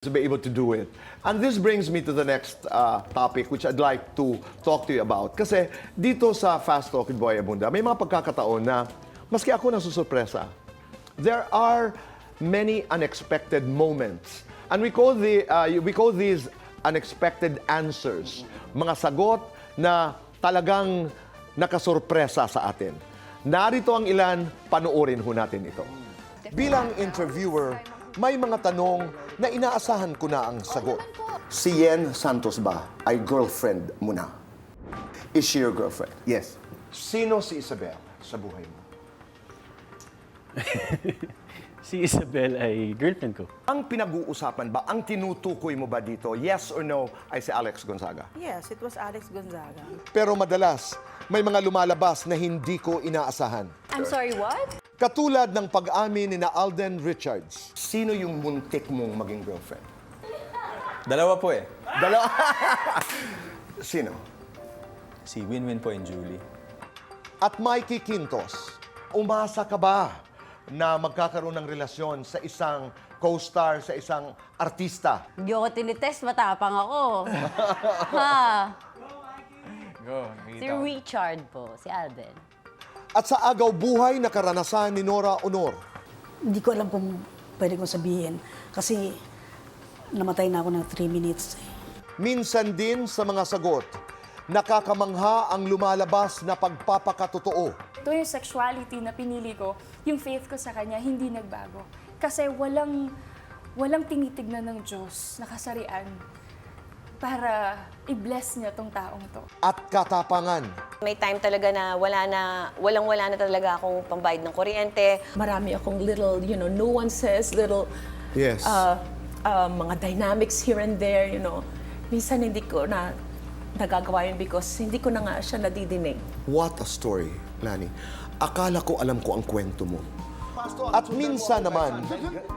to be able to do it. And this brings me to the next topic which I'd like to talk to you about. Kasi dito sa Fast Talk with Boy Abunda, may mga pagkakataon na maski ako nasusurpresa. There are many unexpected moments. And we call these unexpected answers. Mga sagot na talagang nakasurpresa sa atin. Narito ang ilan, panoorin ho natin ito. Bilang interviewer, may mga tanong na inaasahan ko na ang sagot. Si Yen Santos ba ay girlfriend mo na? Is she your girlfriend? Yes. Sino si Isabel sa buhay mo? Si Isabel ay girlfriend ko. Ang pinag-uusapan ba, ang tinutukoy mo ba dito, yes or no, ay si Alex Gonzaga? Yes, it was Alex Gonzaga. Pero madalas, may mga lumalabas na hindi ko inaasahan. I'm sorry, what? Katulad ng pag-amin ni na Alden Richards. Sino yung muntik mong maging girlfriend? Dalawa po eh. Dalawa. Sino? Si Winwin po and Julie. At Mikey Quintos, umasa ka ba na magkakaroon ng relasyon sa isang co-star, sa isang artista? Hindi ako tinitest, matapang ako. Ha? Go, Si Richard po, si Alden. At sa agaw buhay na karanasan ni Nora Honor. Hindi ko alam kung pwede kong sabihin kasi namatay na ako ng 3 minutes. Minsan din sa mga sagot, nakakamangha ang lumalabas na pagpapakatotoo. Ito yung sexuality na pinili ko, yung faith ko sa kanya, hindi nagbago. Kasi walang tinitignan ng Diyos na kasarian para i-bless niya tong taong to. At katapangan. May time talaga na walang-wala na talaga akong pambayad ng kuryente. Marami akong little, nuances, little Yes. mga dynamics here and there, Minsan hindi ko na nagagawa yun because hindi ko na nga siya nadidinig. What a story, Lani. Akala ko alam ko ang kwento mo. At minsan naman,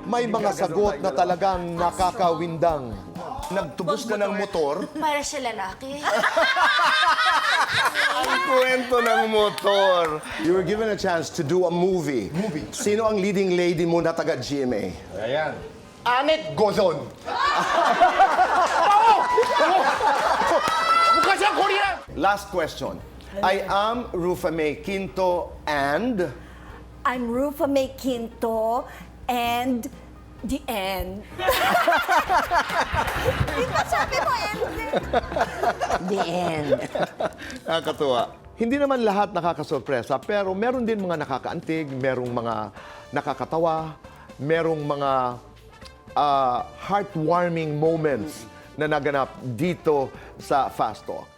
may mga sagot na talagang nakakawindang. Nagtubos ka ng motor. Para sa lalaki. Ang kwento ng motor. You were given a chance to do a movie. Sino ang leading lady mo na taga GMA? Ayan. Anet Gozon. Last question. I am Rufa May Quinto and... I'm Rufa May Quinto and the end. The end. Nakakatuwa. Hindi naman lahat nakakasurpresa, pero meron din mga nakakaantig, merong mga nakakatawa, merong mga heartwarming moments na naganap dito sa Fast Talk.